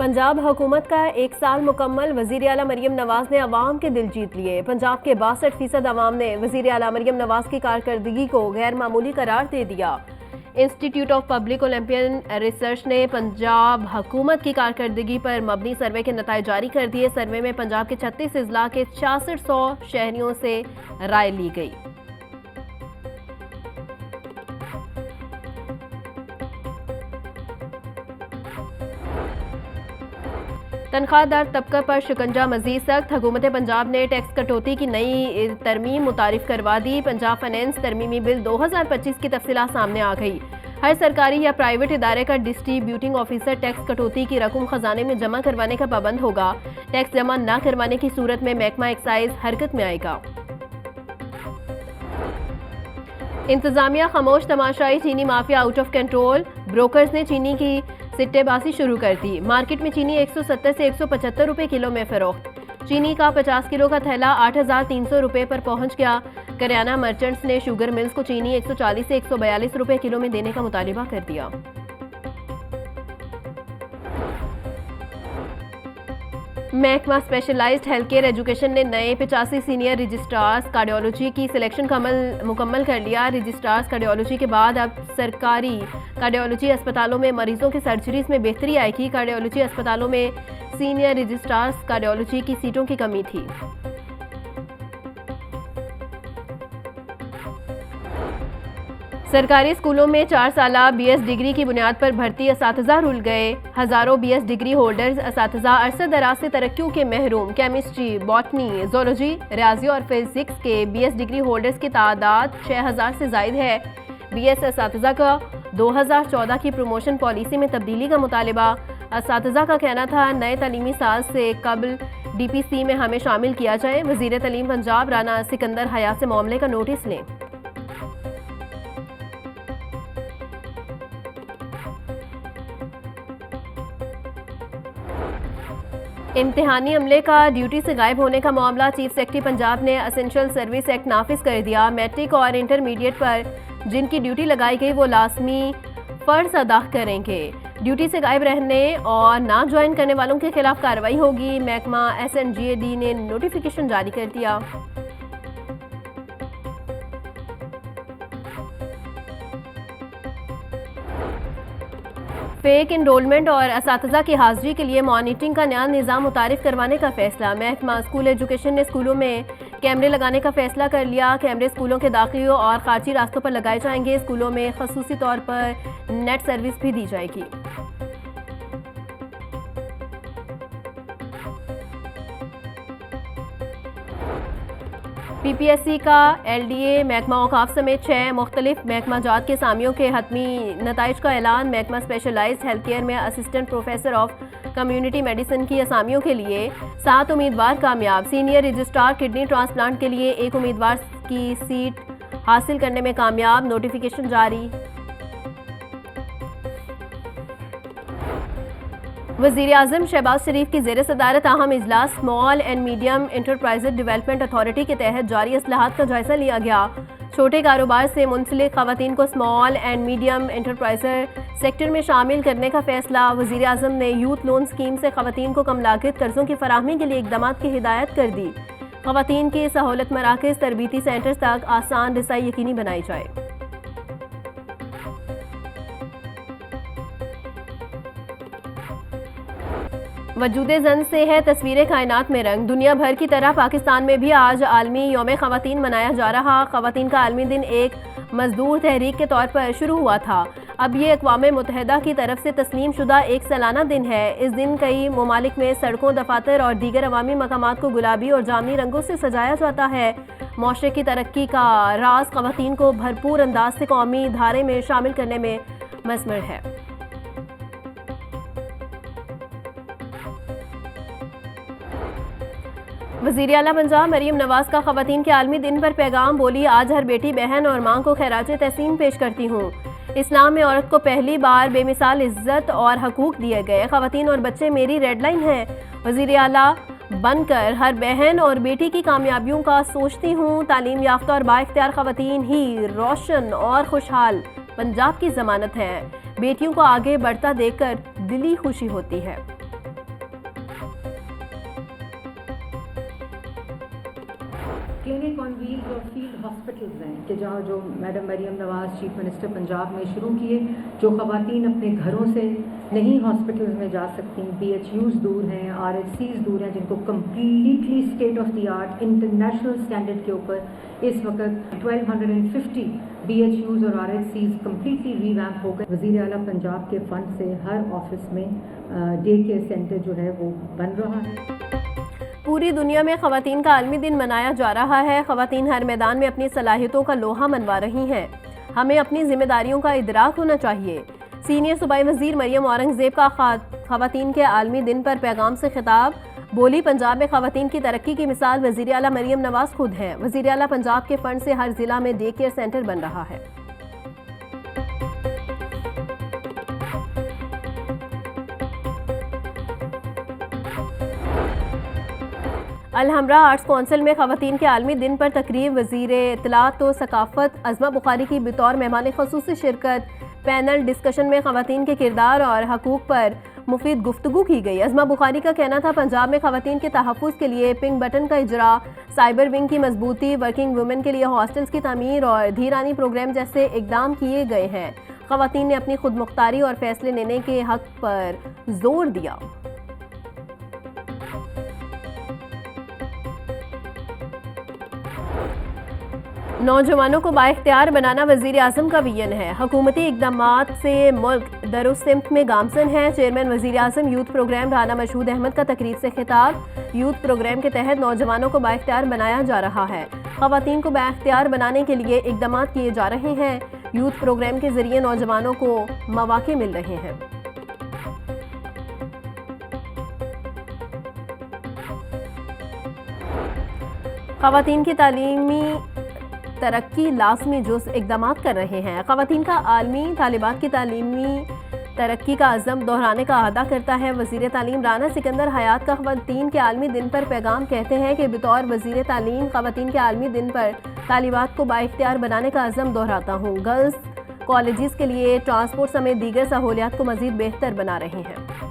पंजाब हुकूमत का एक साल मुकम्मल। वज़ीर आला मरियम नवाज ने अवाम के दिल जीत लिए। पंजाब के 62% अवाम ने वज़ीर आला मरियम नवाज की कारकर्दगी को गैर मामूली करार दे दिया। Institute of public Olympian research ने पंजाब हुकूमत की कारकर्दगी पर मबनी सर्वे के नताइज जारी कर दिए। सर्वे में पंजाब के 36 अजला के 6600 शहरियों से राय ली गई। तनख्वाहदार तबका पर शिकंजा मजीद सख्त। हुकूमत पंजाब ने टैक्स कटौती की नई तरमीम मुतारिफ करवा दी। पंजाब फाइनेंस तरमीमी बिल 2025 की तफसीलात सामने आ गई। हर सरकारी या प्राइवेट इदारे का डिस्ट्रीब्यूटिंग ऑफिसर टैक्स कटौती की रकम खजाने में जमा करवाने का पाबंद होगा। टैक्स जमा न करवाने की सूरत में महकमा एक्साइज हरकत में आएगा। इंतजामिया खामोश, तमाशाई चीनी mafia out of control. Brokers ने चीनी की सिट्टेबाजी शुरू कर दी। मार्केट में चीनी 170 से 175 रुपए किलो में फरोख्त। चीनी का 50 किलो का थैला 8,300 रुपए पर पहुंच गया। करियाना मर्चेंट्स ने शुगर मिल्स को चीनी 140 से 142 रुपए किलो में देने का मुतालिबा कर दिया। महकमा स्पेशलाइज्ड हेल्थ केयर एजुकेशन ने नए 85 सीनियर रजिस्ट्रार्स कार्डियोलॉजी की सिलेक्शन का अमल मुकम्मल कर लिया। रजिस्ट्रार्स कार्डियोलॉजी के बाद अब सरकारी कार्डियोलॉजी अस्पतालों में मरीजों की सर्जरीज में बेहतरी आएगी। कार्डियोलॉजी अस्पतालों में सीनियर रजिस्ट्रार्स कार्डियोलॉजी की सीटों की कमी थी। सरकारी स्कूलों में 4 साला BS डिग्री की बुनियाद पर भर्ती असातिज़ा रुल गए। हजारों BS डिग्री होल्डर्स असातिज़ा अरसे दराज से तरक्कियों के महरूम। केमिस्ट्री, बॉटनी, जोलॉजी, रियाजी और फिजिक्स के BS डिग्री होल्डर्स की तादाद 6000 से ज़ायद है। BS असातिज़ा का 2014 की प्रमोशन पॉलिसी में तब्दीली का मुतालिबा। असातिज़ा का कहना था नए तालीमी साल से कबल DPC में हमें शामिल किया जाए। वज़ीर तालीम पंजाब राना सिकंदर हयात से मामले का नोटिस लें। इम्तिहानी अमले का ड्यूटी से गायब होने का मामला। चीफ सेक्रेटरी पंजाब ने एसेंशियल सर्विस एक्ट नाफिज कर दिया। मैट्रिक और इंटरमीडिएट पर जिनकी ड्यूटी लगाई गई वो लाजमी फ़र्ज अदा करेंगे। ड्यूटी से गायब रहने और ना ज्वाइन करने वालों के खिलाफ कार्रवाई होगी। महकमा SNGAD ने नोटिफिकेशन जारी कर दिया। फेक इनरोलमेंट और असातिज़ा की हाजिरी के लिए मॉनिटरिंग का नया निज़ाम मुतारिफ करवाने का फैसला। महकमा स्कूल एजुकेशन ने स्कूलों में कैमरे लगाने का फैसला कर लिया। कैमरे स्कूलों के दाखिली और खारजी रास्तों पर लगाए जाएंगे। स्कूलों में खसूसी तौर पर नेट सर्विस भी दी जाएगी। PPSC का LDA, महकमा औकाफ समेत 6 मुख्तलिफ महकमा जात के सामियों के हतमी नताइज का ऐलान। महकमा स्पेशलाइज्ड हेल्थ केयर में assistant professor of community medicine की असामियों के लिए 7 उम्मीदवार कामयाब। सीनियर रजिस्ट्रार किडनी ट्रांसप्लांट के लिए 1 उम्मीदवार की सीट हासिल करने में कामयाब। नोटिफिकेशन जारी। वज़ीर आज़म शहबाज शरीफ की ज़ेर सदारत अहम इजलास small and medium enterprises development authority के तहत जारी असलाहत का जायजा लिया गया। छोटे कारोबार से मुंसलिक खवातीन को small and medium enterpriser sector में शामिल करने का फैसला। वज़ीर आज़म ने यूथ लोन स्कीम से खवातीन को कम लागत कर्जों की फराहमी के लिए इक़दाम की हिदायत कर दी। खवातीन की सहूलत मराकज़ तरबीती सेंटर्स तक आसान रसाई यकीनी बनाई जाए। वजूदे जन से है तस्वीरें कायनात में रंग। दुनिया भर की तरह पाकिस्तान में भी आज आलमी यौम ख़वातीन मनाया जा रहा। ख़वातीन का आलमी दिन एक मजदूर तहरीक के तौर पर शुरू हुआ था। अब ये अक़वाम मुत्तहिदा की तरफ से तस्लीम शुदा एक सालाना दिन है। इस दिन कई ममालिक में सड़कों, दफातर और दीगर अवामी मकामात को गुलाबी और जामनी रंगों से सजाया जाता है। माशरे की तरक्की का राज ख़वातीन को भरपूर अंदाज से कौमी धारे में शामिल करने में मसमर है। वज़ीर आला पंजाब मरियम नवाज का ख़वातीन के आलमी दिन पर पैगाम। बोली, आज हर बेटी, बहन और माँ को खैराज तहसीन पेश करती हूँ। इस्लाम में औरत को पहली बार बेमिसाल इज्जत और हकूक़ दिए गए। ख़वातीन और बच्चे मेरी रेड लाइन हैं। वज़ीर आला बनकर हर बहन और बेटी की कामयाबियों का सोचती हूँ। तालीम याफ्ता और बाइख्तियार ख़वातीन ही रोशन और खुशहाल पंजाब की ज़मानत हैं। बेटियों को आगे बढ़ता देखकर दिली खुशी होती है। क्लिनिक ऑन व्हील्स और फील्ड हॉस्पिटल्स हैं कि जहाँ जो मैडम मरियम नवाज़ चीफ मिनिस्टर पंजाब ने शुरू किए, जो ख़वातीन अपने घरों से नहीं हॉस्पिटल्स में जा सकती, BHUs दूर हैं, RHCs दूर हैं, जिनको completely state of the art international standard के ऊपर इस वक्त 1250 BHUs और RHCs कम्प्लीटली रीवैम्प हो गए। वज़ीर आला पंजाब के फ़ंड से हर ऑफिस में डे केयर सेंटर जो है वो बन रहा है। पूरी दुनिया में ख़वातीन का आलमी दिन मनाया जा रहा है। ख़वातीन हर मैदान में अपनी सलाहियतों का लोहा मनवा रही हैं। हमें अपनी जिम्मेदारियों का इदराक होना चाहिए। सीनियर सूबाई वज़ीर मरियम औरंगज़ेब का ख़वातीन के आलमी दिन पर पैगाम से खिताब। बोली, पंजाब में ख़वातीन की तरक्की की मिसाल वज़ीर आला मरियम नवाज़ खुद हैं। वज़ीर आला पंजाब के फ़ंड से हर ज़िला में डे केयर सेंटर बन रहा है। अलहमरा आर्ट्स कौंसिल में ख़वातीन के आलमी दिन पर तकरीब। वज़ीर इत्तलात व सकाफ़त अज़मा बुखारी की बतौर मेहमान ख़ुसूसी शिरकत। पैनल डिस्कशन में ख़वातीन के किरदार और हकूक़ पर मुफीद गुफ्तगू की गई। अज़मा बुखारी का कहना था, पंजाब में ख़वातीन के तहफ़्फ़ुज़ के लिए पिंक बटन का इजरा, साइबर विंग की मजबूती, वर्किंग वुमेन के लिए हॉस्टल्स की तमीर और धीरानी प्रोग्राम जैसे इकदाम किए गए हैं। ख़वातीन ने अपनी खुद मुख्तारी और फैसले लेने के हक़ पर जोर दिया। नौजवानों को बाइख्तियार बनाना वज़ीर आज़म का विजन है। हुकूमती इक़दामात से मुल्क दरुस्सिम्त में गामज़न है। चेयरमैन वज़ीर आज़म यूथ प्रोग्राम राना मशहूद अहमद का तकरीर से खिताब। यूथ प्रोग्राम के तहत नौजवानों को बाइख्तियार बनाया जा रहा है। ख़वातीन को बाइख्तियार बनाने के लिए इक़दामात किए जा रहे हैं। यूथ प्रोग्राम के ज़रिए नौजवानों को मौक़े मिल रहे हैं। ख़वातीन की तालीमी तरक्की लाज़मी जुज़ इक़दामात कर रहे हैं। ख़वातीन का आलमी तालिबात की तालीमी तरक्की का अज़म दोहराने का अहदा करता है। वज़ीर तालीम राना सिकंदर हयात का ख़वातीन के आलमी दिन पर पैगाम कहते हैं कि बतौर वज़ीर तालीम ख़वातीन के आलमी दिन पर तालिबात को बाइख्तियार बनाने का अज़म दोहराता हूँ। गर्ल्स कॉलेजेस के लिए ट्रांसपोर्ट समेत दीगर सहूलियात को मज़ीद बेहतर बना रहे हैं।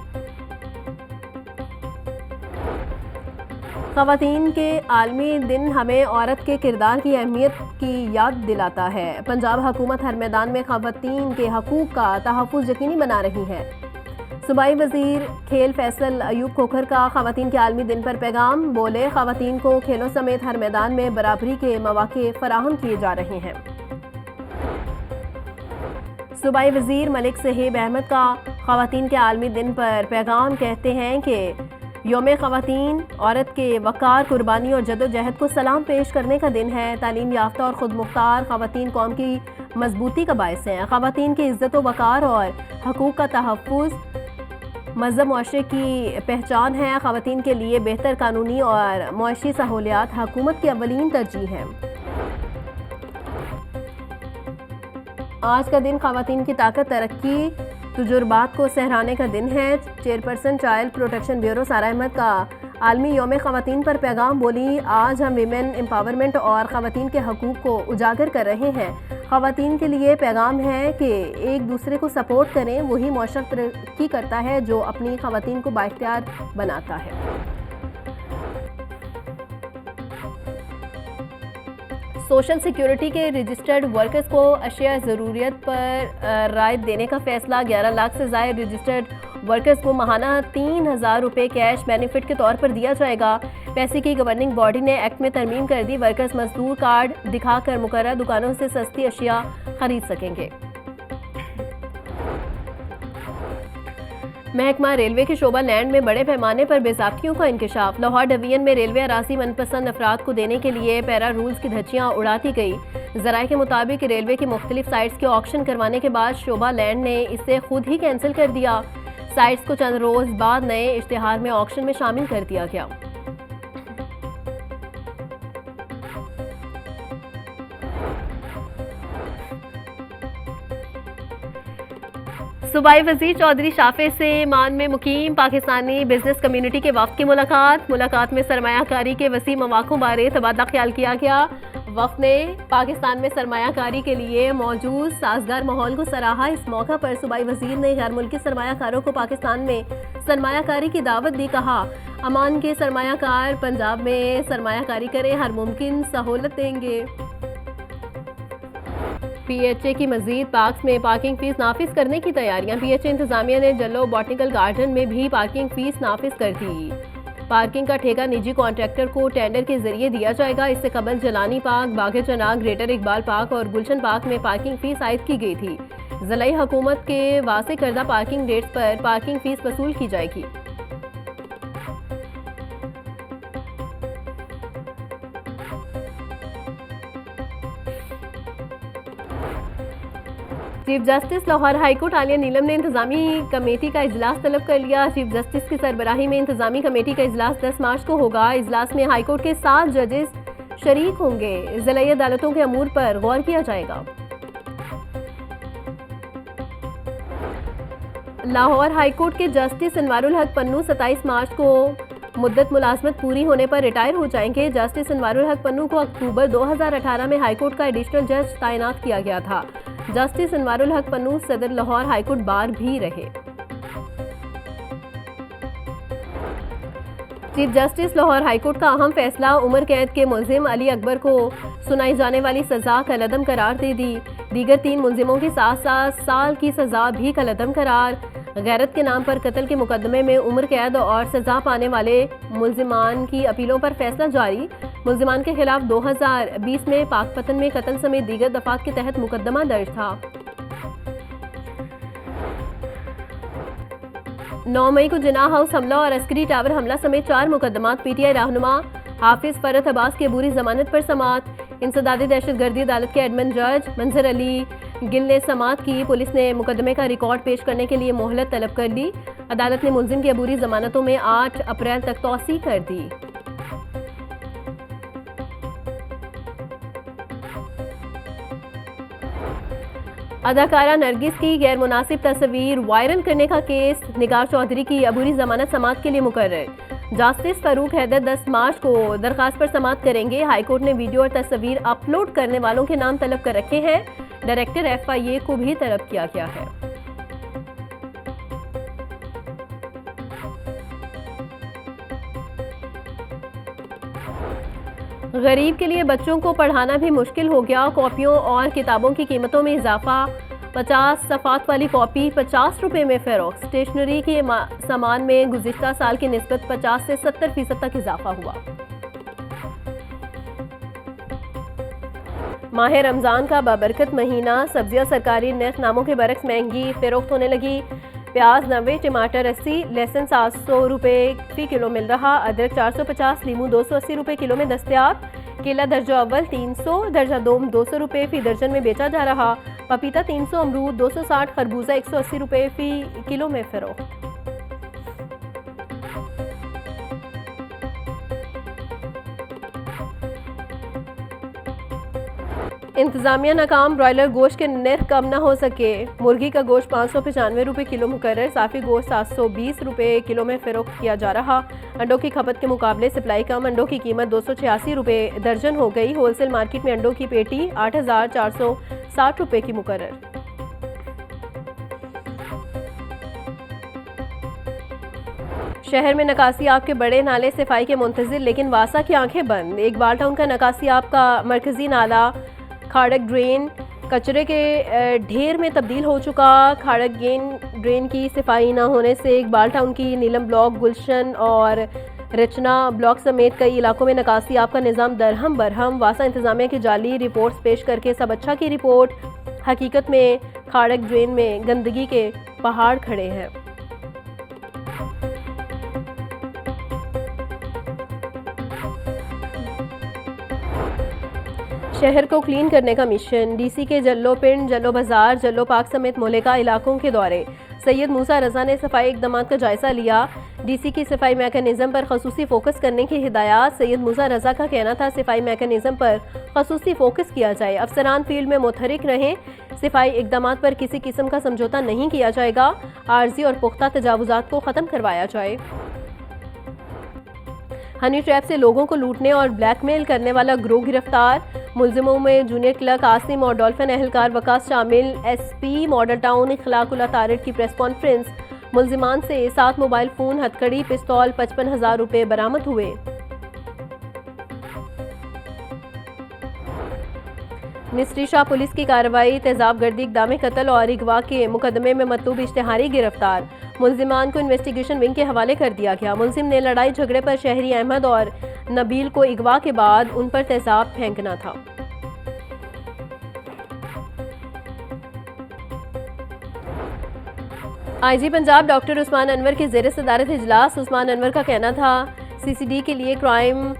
ख़वातीन के आलमी दिन हमें औरत के किरदार की अहमियत की याद दिलाता है। पंजाब हुकूमत हर मैदान में ख़वातीन के हकूक़ का तहफ़्फ़ुज़ यकीनी बना रही है। सूबाई वज़ीर खेल फैसल अयूब खोखर का ख़वातीन के आलमी दिन पर पैगाम। बोले, ख़वातीन को खेलों समेत हर मैदान में बराबरी के मौक़े फ़राहम किए जा रहे हैं। सूबाई वज़ीर मलिक सहीब अहमद का ख़वातीन के आलमी दिन पर पैगाम कहते हैं कि यौम ख़वातीन औरत के वक़ार, कुर्बानी और जद्दोजहद को सलाम पेश करने का दिन है। तालीम याफ्ता और ख़ुद मुख्तार ख़वातीन कौम की मजबूती का बायस हैं। ख़वातीन की इज़्ज़त व वक़ार और हकूक़ का तहफ़्फ़ुज़ मज़हब मुआशरे की पहचान है। ख़वातीन के लिए बेहतर कानूनी और मुआशी सहूलियात हुकूमत की अव्वलीन तरजीह है। आज का दिन ख़वातीन की ताकत, तरक्की, तजुर्बात को सहराने का दिन है। चेयरपर्सन चाइल्ड प्रोटेक्शन ब्यूरो सारा अहमद का आलमी यौम ख़वातीन पर पैगाम। बोली, आज हम विमेन एम्पावरमेंट और ख़वातीन के हकूक़ को उजागर कर रहे हैं। ख़वातीन के लिए पैगाम है कि एक दूसरे को सपोर्ट करें। वही मुआशरा तरक्की करता है जो अपनी ख़वातीन को बाइख्तियार बनाता है। सोशल सिक्योरिटी के रजिस्टर्ड वर्कर्स को अशिया ज़रूरियत पर रायत देने का फैसला। 11 लाख से ज़ायद रजिस्टर्ड वर्कर्स को माहाना 3000 रुपये कैश बेनिफिट के तौर पर दिया जाएगा। पैसे की गवर्निंग बॉडी ने एक्ट में तरमीम कर दी। वर्कर्स मजदूर कार्ड दिखाकर मुकर्रर दुकानों से सस्ती अशिया खरीद सकेंगे। महकमा रेलवे के शोभा लैंड में बड़े पैमाने पर बेज़ाब्तियों का इंकशाफ। लाहौर डिवीजन में रेलवे अराजी मनपसंद अफराद को देने के लिए पैरा रूल्स की धज्जियां उड़ाती गई। ज़राए के मुताबिक रेलवे की मुख्तलिफ साइट्स के ऑक्शन करवाने के बाद शोभा लैंड ने इसे खुद ही कैंसिल कर दिया। साइट्स को चंद रोज़ बाद नए इश्तिहार में ऑक्शन में शामिल कर दिया गया। सूबाई वज़ीर चौधरी शाफे से मान में मुकीम पाकिस्तानी बिजनेस कम्युनिटी के वफ़द की मुलाकात में सरमायाकारी के वसी मौक़ों बारे तबादला ख्याल किया गया। वफ़द ने पाकिस्तान में सरमायाकारी के लिए मौजूद साजगार माहौल को सराहा। इस मौका पर सूबाई वज़ीर ने गैर मुल्की सरमायाकारों को पाकिस्तान में सरमायाकारी की दावत दी। कहा, अमान के सरमायाकार पंजाब में सरमायाकारी करें, हर मुमकिन सहूलत देंगे। पीएचए की मजीद पार्क्स में पार्किंग फीस नाफिज करने की तैयारियां। पीएचए इंतजामिया ने जल्लो बॉटनिकल गार्डन में भी पार्किंग फीस नाफिज कर दी। पार्किंग का ठेका निजी कॉन्ट्रैक्टर को टेंडर के जरिए दिया जाएगा। इससे कबल जलानी पार्क, बागे चनाग, ग्रेटर इकबाल पार्क और गुलशन पार्क में पार्किंग फीस आयद की गई थी। ज़िलाई हुकूमत के वासे करदा पार्किंग रेट्स पर पार्किंग फीस वसूल की जाएगी। चीफ जस्टिस लाहौर हाईकोर्ट आलिया नीलम ने इंतजामी कमेटी का इजलास तलब कर लिया। चीफ जस्टिस की सरबराही में इंतजामी कमेटी का इजलास 10 मार्च को होगा। इजलास में हाईकोर्ट के 7 जजेस शरीक होंगे। ज़िलाई अदालतों के अमूर पर गौर किया जाएगा। लाहौर हाईकोर्ट के जस्टिस अनवारुल हक पन्नू 27 मार्च को मुद्दत मुलाजमत पूरी होने पर रिटायर हो जाएंगे। जस्टिस अनवारुल हक पन्नू को अक्टूबर 2018 में हाईकोर्ट का एडिशनल जज तैनात किया गया था। जस्टिस अनवारुल हक पन्नू सदर लाहौर हाईकोर्ट बार भी रहे। चीफ जस्टिस लाहौर हाईकोर्ट का अहम फैसला, उम्र कैद के मुलजिम अली अकबर को सुनाई जाने वाली सजा कलअदम करार दे दी। दीगर 3 मुलजिमों की 7 साल की सजा भी कलअदम करार। गैरत के नाम पर कत्ल के मुकदमे में उम्र कैद और सजा पाने वाले मुलजिमान की अपीलों पर फैसला जारी। मुलजिमान के खिलाफ 2020 में पाकपतन में कत्ल समेत दीगर दफात के तहत मुकदमा दर्ज था। 9 मई को जिन्ना हाउस हमला और अस्करी टावर हमला समेत 4 मुकदमात। पीटीआई रहनुमा हाफिज फरत अब्बास की अबूरी जमानत पर समात। इंसदादी दहशतगर्दी अदालत के एडमिन जज मंजर अली गिल ने समात की। पुलिस ने मुकदमे का रिकॉर्ड पेश करने के लिए मोहलत तलब कर ली। अदालत ने मुलजिम की अबूरी जमानतों में 8 अप्रैल तक तौसी कर दी। अदाकारा नरगिस की गैर मुनासिब तस्वीर वायरल करने का केस, निगार चौधरी की अबूरी जमानत समात के लिए मुकर्रर। जस्टिस फारूक हैदर 10 मार्च को दरखास्त पर समात करेंगे। हाईकोर्ट ने वीडियो और तस्वीर अपलोड करने वालों के नाम तलब कर रखे हैं। डायरेक्टर FIA को भी तलब किया गया है। गरीब के लिए बच्चों को पढ़ाना भी मुश्किल हो गया। कॉपियों और किताबों की कीमतों में इजाफा। 50 सफ़ात वाली कॉपी 50 रुपये में फरोख्त। स्टेशनरी के सामान में गुज़िश्ता साल की निस्बत 50 से 70% तक इजाफा हुआ। माह रमज़ान का बाबरकत महीना, सब्जियां सरकारी निर्ख नामों के बरक्स महंगी फरोख्त होने लगी। प्याज 90, टमाटर 80, लहसुन 700 रुपये फी किलो मिल रहा। अदरक 450, लीमू 280 रुपये किलो में दस्तयाब। केला दर्जा अव्वल 300, दर्जा दोम 200 रुपये फी दर्जन में बेचा जा रहा। पपीता 300, अमरूद 260, खरबूजा 180 रुपये फी किलो में फरोख्त। इंतजामिया नाकाम, ब्रॉयलर गोश्त के निर्ख कम न हो सके। मुर्गी का गोश्त 595 रुपये किलो मुकर्रर। साफ़ी गोश्त 720 रुपये किलो में फरोख्त किया जा रहा। अंडों की खपत के मुकाबले सप्लाई कम, अंडों की कीमत 286 रुपये दर्जन हो गई। होलसेल मार्केट में अंडों की पेटी 8460 रुपये की मुकर्रर। शहर में नकासी आब के बड़े नाले सफाई के मुंतजिर, लेकिन वासा की आंखें बंद। इकबाल टाउन का नकासी आब का मरकजी नाला खाड़क ड्रेन कचरे के ढेर में तब्दील हो चुका। खाड़क ड्रेन की सफाई न होने से इकबाल टाउन की नीलम ब्लॉक, गुलशन और रचना ब्लॉक समेत कई इलाकों में नकासी आब का निज़ाम दरहम बरहम। वासा इंतजामिया की जाली रिपोर्ट्स पेश करके सब अच्छा की रिपोर्ट। हकीकत में खाड़क ड्रेन में गंदगी के पहाड़ खड़े हैं। शहर को क्लीन करने का मिशन। डीसी के जल्लो पिंड, जल्लो बाजार, जल्लो पार्क समेत मोहल्ला इलाकों के दौरे। सैयद मूसा रजा ने सफाई इकदाम का जायजा लिया। डीसी की सफाई मैकेनिज्म पर खसूसी फोकस करने की हिदायत। सैयद मूसा रजा का कहना था सफाई मैकेनिज्म पर खसूसी फोकस किया जाए। अफसरान फील्ड में मुतहरिक रहें। सफाई इकदाम पर किसी किस्म का समझौता नहीं किया जाएगा। आर्जी और पुख्ता तजावुजात को ख़त्म करवाया जाए। हनी ट्रैप से लोगों को लूटने और ब्लैकमेल करने वाला गिरोह गिरफ्तार। मुलजिमों में जूनियर क्लर्क आसिम और डॉल्फिन एहलकार वकास शामिल। SP मॉडल टाउन इखलाकुल्लाह तारिक की प्रेस कॉन्फ्रेंस। मुल्जिमान से 7 मोबाइल फ़ोन, हथकड़ी, पिस्तौल, 55,000 रुपये बरामद हुए। मिस्ट्री शाह पुलिस की कार्रवाई, तेजाब गर्दी, इक़दाम कत्ल और अगवा के मुकदमे में मतलूब इश्तिहारी गिरफ्तार। मुल्जिमान को इन्वेस्टिगेशन विंग के हवाले कर दिया गया। मुल्जिम ने लड़ाई झगड़े पर शहरी अहमद और नबील को अगवा के बाद उन पर तेजाब फेंकना था। आईजी पंजाब डॉक्टर उस्मान अनवर के ज़ेर सदारत इजलास। उस्मान अनवर का कहना था CCD के लिए क्राइम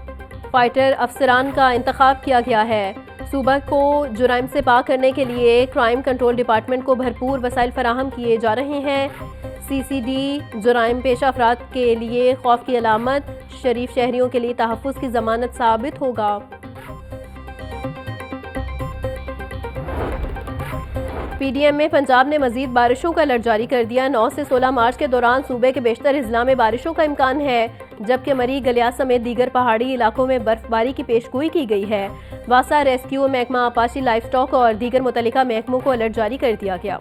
फाइटर अफसरान का इंतखाब किया गया है। सूबा को जुराइम से पाक करने के लिए क्राइम कंट्रोल डिपार्टमेंट को भरपूर वसाइल फराहम किए जा रहे हैं। CCD जुराइम पेशा अफराद के लिए खौफ की अलामत, शरीफ शहरियों के लिए तहफ़्फ़ुज़ की ज़मानत साबित होगा। PDM में पंजाब ने मजीद बारिशों का अलर्ट जारी कर दिया। 9 से 16 मार्च के दौरान सूबे के बेशतर अजला में बारिशों का इम्कान है, जबकि मरी, गलियात समेत दीगर पहाड़ी इलाकों में बर्फबारी की पेशगोई की गई है। वासा रेस्क्यू महकमा, आपाशी लाइफ स्टॉक और दीगर मुतल्लिका महकमों को अलर्ट जारी कर दिया गया।